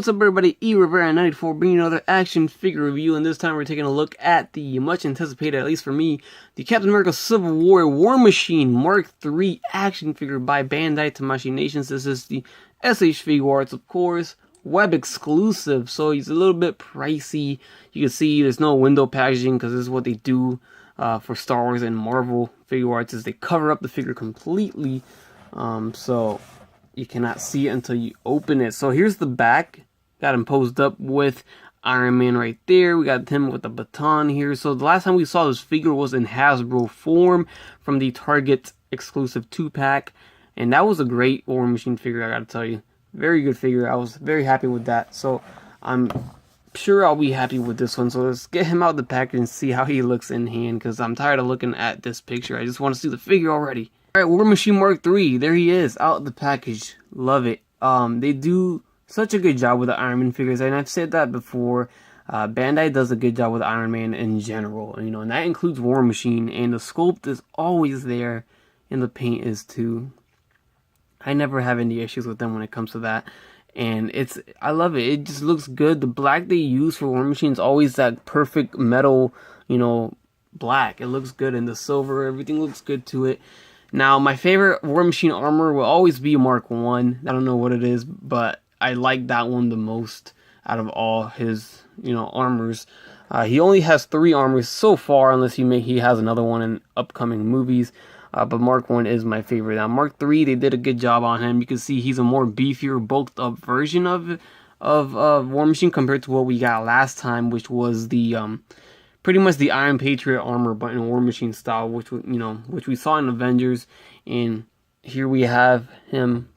What's up everybody, Rivera94 bringing another action figure review, and this time we're taking a look at the much anticipated, at least for me, the Captain America Civil War War Machine Mark III action figure by Bandai Tamashii Nations. This is the SH Figuarts, of course, web exclusive, so he's a little bit pricey. You can see there's no window packaging because this is what they do for Star Wars and Marvel Figuarts, is they cover up the figure completely, so you cannot see it until you open it. So here's the back. Got him posed up with Iron Man right there. We got him with the baton here. So the last time we saw this figure was in Hasbro form from the Target exclusive 2-pack. And that was a great War Machine figure, I gotta tell you. Very good figure. I was very happy with that. So I'm sure I'll be happy with this one. So let's get him out of the package and see how he looks in hand, because I'm tired of looking at this picture. I just want to see the figure already. Alright, War Machine Mark III, there he is, out of the package. Love it. They do such a good job with the Iron Man figures, and I've said that before. Bandai does a good job with Iron Man in general, and that includes War Machine, and the sculpt is always there, and the paint is too. I never have any issues with them when it comes to that, and I love it. It just looks good. The black they use for War Machine is always that perfect metal, black. It looks good, and the silver, everything looks good to it. Now, my favorite War Machine armor will always be Mark I. I don't know what it is, but I like that one the most out of all his, armors. He only has 3 armors so far, unless he has another one in upcoming movies. But Mark I is my favorite. Now, Mark III, they did a good job on him. You can see he's a more beefier, bulked up version of War Machine compared to what we got last time, which was the pretty much the Iron Patriot armor, but in War Machine style, which we saw in Avengers. And here we have him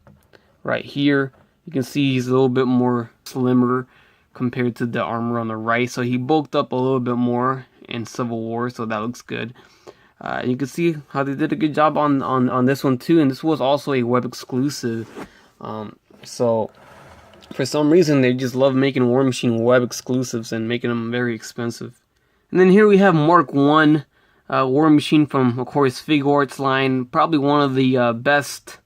right here. You can see he's a little bit more slimmer compared to the armor on the right. So he bulked up a little bit more in Civil War, so that looks good. You can see how they did a good job on this one too, and this was also a web exclusive. So for some reason they just love making War Machine web exclusives and making them very expensive. And then here we have Mark I, War Machine from, of course, Figuarts line. Probably one of the best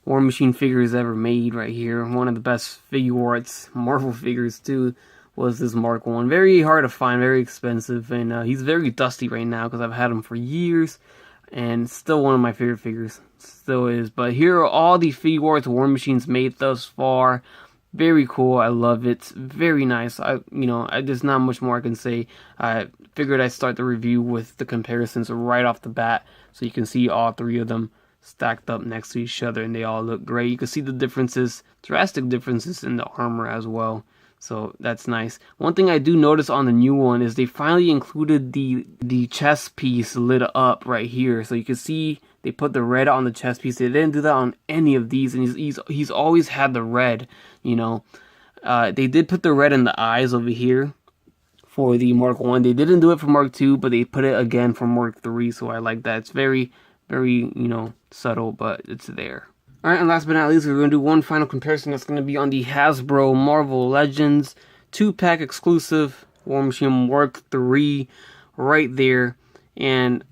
War Machine figures ever made right here. One of the best Figuarts, Marvel figures too, was this Mark I. Very hard to find, very expensive, and he's very dusty right now because I've had him for years, and still one of my favorite figures. Still is. But here are all the Figuarts War Machines made thus far. Very cool. I love it. Very nice. There's not much more I can say. I figured I'd start the review with the comparisons right off the bat, so you can see all 3 of them stacked up next to each other, and they all look great. You can see the differences, drastic differences in the armor as well. So that's nice. One thing I do notice on the new one is they finally included the chest piece lit up right here. So you can see they put the red on the chest piece. They didn't do that on any of these, and he's always had the red. They did put the red in the eyes over here for the Mark I. They didn't do it for Mark II, but they put it again for Mark III. So I like that. It's very, very subtle, but it's there. Alright, and last but not least, we're going to do one final comparison. That's going to be on the Hasbro Marvel Legends 2-pack exclusive War Machine Mark III right there. And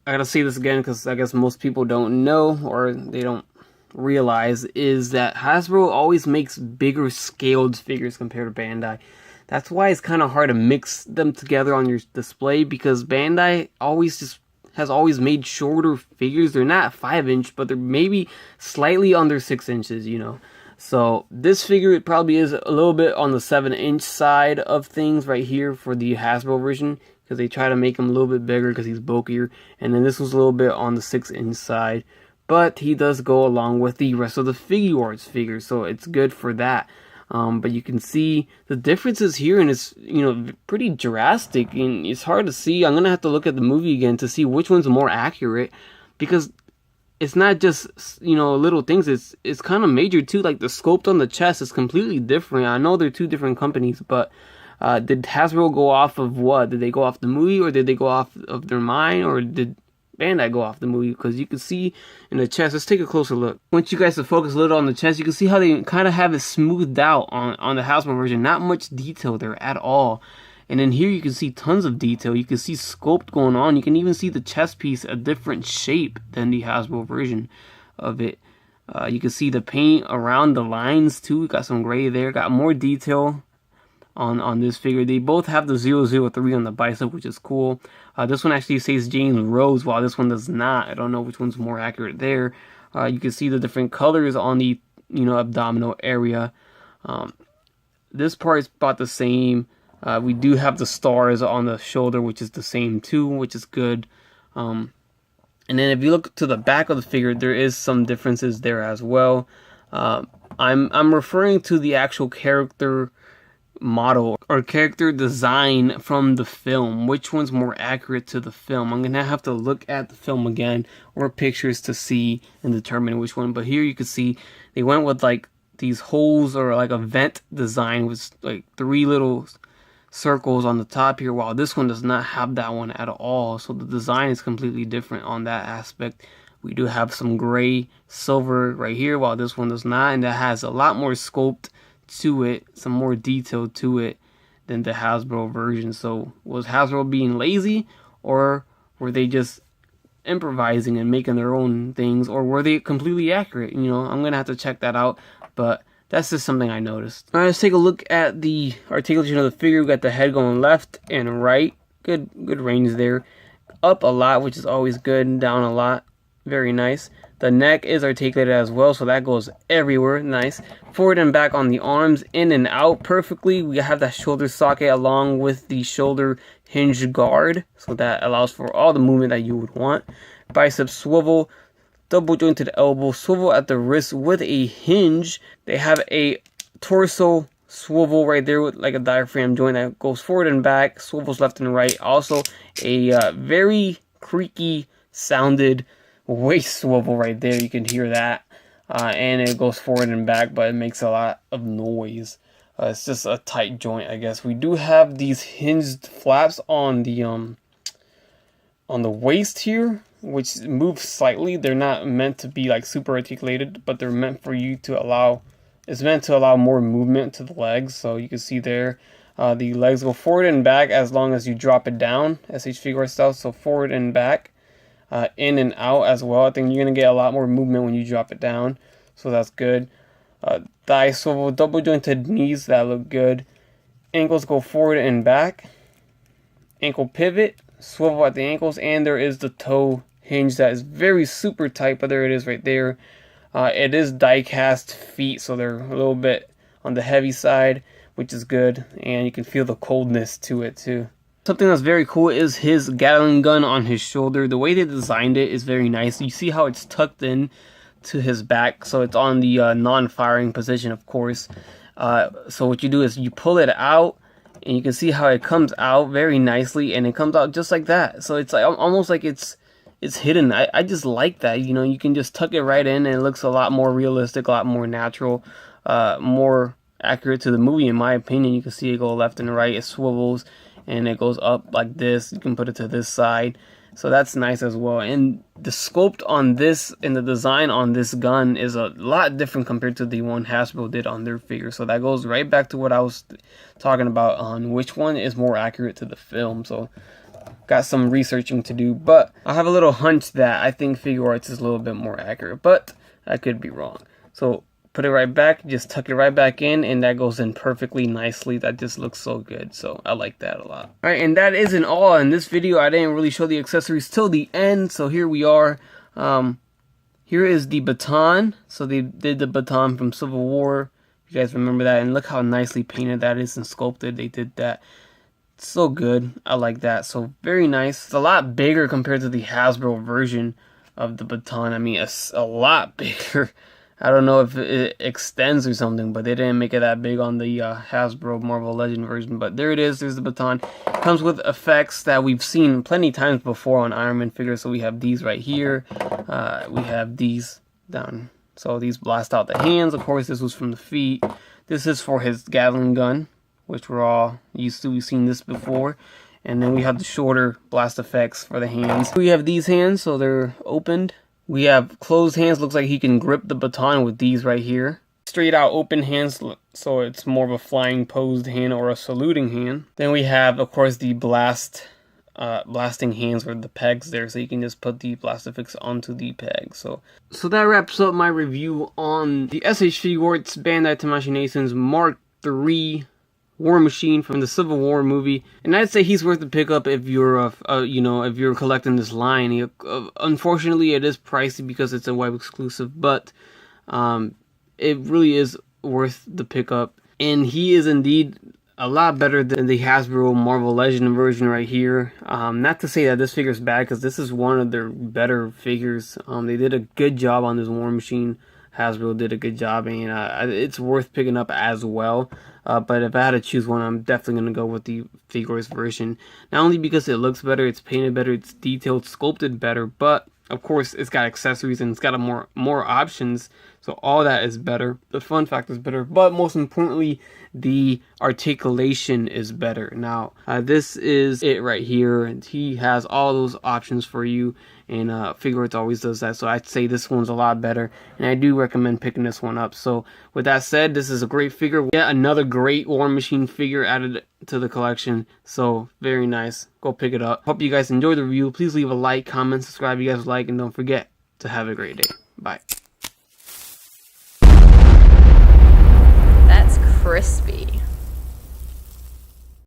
I gotta say this again because I guess most people don't know, or they don't realize, is that Hasbro always makes bigger scaled figures compared to Bandai. That's why it's kind of hard to mix them together on your display, because Bandai has always made shorter figures. They're not 5-inch, but they're maybe slightly under 6 inches, So this figure, it probably is a little bit on the 7-inch side of things right here for the Hasbro version, because they try to make him a little bit bigger because he's bulkier. And then this was a little bit on the 6-inch side, but he does go along with the rest of the Figuarts figures, so it's good for that. But you can see the differences here, and it's pretty drastic, and it's hard to see. I'm gonna have to look at the movie again to see which one's more accurate, because it's not just little things. It's kind of major too. Like the sculpt on the chest is completely different. I know they're 2 different companies, but did Hasbro go off of what? Did they go off the movie, or did they go off of their mind, or did Bandai go off the movie? Because you can see in the chest, let's take a closer look. I want you guys to focus a little on the chest. You can see how they kind of have it smoothed out on the Hasbro version. Not much detail there at all. And then here you can see tons of detail. You can see sculpt going on. You can even see the chest piece a different shape than the Hasbro version of it. You can see the paint around the lines too. Got some gray there. Got more detail on this figure. They both have the 003 on the bicep, which is cool. This one actually says James Rose, while this one does not. I don't know which one's more accurate there. You can see the different colors on the abdominal area. This part is about the same. We do have the stars on the shoulder, which is the same too, which is good. And then if you look to the back of the figure, there is some differences there as well. I'm referring to the actual character model or character design from the film. Which one's more accurate to the film? I'm gonna have to look at the film again or pictures to see and determine which one. But here you can see they went with like these holes or like a vent design with like 3 little circles on the top here, while this one does not have that one at all. So the design is completely different on that aspect. We do have some gray silver right here, while this one does not, and that has a lot more sculpt to it, some more detail to it than the Hasbro version. So was Hasbro being lazy, or were they just improvising and making their own things, or were they completely accurate? I'm gonna have to check that out, but that's just something I noticed. All right, let's take a look at the articulation of the figure. We got the head going left and right. Good range there. Up a lot, which is always good. Down a lot. Very nice. The neck is articulated as well, so that goes everywhere. Nice. Forward and back on the arms, in and out perfectly. We have that shoulder socket along with the shoulder hinge guard, so that allows for all the movement that you would want. Bicep swivel. Double jointed elbow, swivel at the wrist with a hinge. They have a torso swivel right there with like a diaphragm joint that goes forward and back, swivels left and right. Also a very creaky sounded waist swivel right there. You can hear that. And it goes forward and back, but it makes a lot of noise. It's just a tight joint, I guess. We do have these hinged flaps on the waist here, which move slightly. They're not meant to be like super articulated, but they're meant for you to allow, it's meant to allow more movement to the legs. So you can see there, the legs go forward and back as long as you drop it down, SH Figuarts style. So forward and back, in and out as well. I think you're gonna get a lot more movement when you drop it down, so that's good. Thigh swivel, double jointed knees, that look good. Ankles go forward and back. Ankle pivot, swivel at the ankles, and there is the toe hinge that is very super tight, but there it is right there. It is die cast feet, so they're a little bit on the heavy side, which is good, and you can feel the coldness to it too. Something that's very cool is his Gatling gun on his shoulder. The way they designed it is very nice. You see how it's tucked in to his back, so it's on the non-firing position, of course. So what you do is you pull it out, and you can see how it comes out very nicely, and it comes out just like that. So it's like almost like it's hidden. I just like that. You can just tuck it right in, and it looks a lot more realistic, a lot more natural, more accurate to the movie, in my opinion. You can see it go left and right. It swivels, and it goes up like this. You can put it to this side. So that's nice as well. And the sculpt on this and the design on this gun is a lot different compared to the one Hasbro did on their figure. So that goes right back to what I was talking about on which one is more accurate to the film. So got some researching to do, but I have a little hunch that I think Figuarts is a little bit more accurate, but I could be wrong. So put it right back, just tuck it right back in, and that goes in perfectly nicely. That just looks so good, so I like that a lot. Alright, and that isn't all. In this video, I didn't really show the accessories till the end, so here we are. Here is the baton. So they did the baton from Civil War. You guys remember that, and look how nicely painted that is and sculpted. They did that. It's so good. I like that. So very nice. It's a lot bigger compared to the Hasbro version of the baton. I mean, it's a lot bigger. I don't know if it extends or something, but they didn't make it that big on the Hasbro Marvel Legend version. But there it is. There's the baton. It comes with effects that we've seen plenty times before on Iron Man figures. So we have these right here. We have these down. So these blast out the hands. Of course, this was from the feet. This is for his Gatling gun, which we're all used to. We've seen this before. And then we have the shoulder blast effects for the hands. We have these hands, so they're opened. We have closed hands. Looks like he can grip the baton with these right here. Straight out open hands, so it's more of a flying posed hand or a saluting hand. Then we have, of course, the blast blasting hands or the pegs there, so you can just put the Blastifix onto the peg. So that wraps up my review on the SH Figuarts Bandai Tamashii Nations Mark III War Machine from the Civil War movie, and I'd say he's worth the pickup if you're if you're collecting this line. Unfortunately, it is pricey because it's a web exclusive, but it really is worth the pickup, and he is indeed a lot better than the Hasbro Marvel Legend version right here. Not to say that this figure is bad, because this is one of their better figures. They did a good job on this War Machine. Hasbro did a good job, and it's worth picking up as well. But if I had to choose one, I'm definitely going to go with the Figuarts version. Not only because it looks better, it's painted better, it's detailed, sculpted better, but of course it's got accessories and it's got more options. So all that is better. The fun factor is better, but most importantly, the articulation is better. Now, this is it right here, and he has all those options for you, and Figuarts always does that. So I'd say this one's a lot better, and I do recommend picking this one up. So with that said, this is a great figure. Yet another great War Machine figure added to the collection. So very nice. Go pick it up. Hope you guys enjoyed the review. Please leave a like, comment, subscribe if you guys like, and don't forget to have a great day. Bye. That's crispy.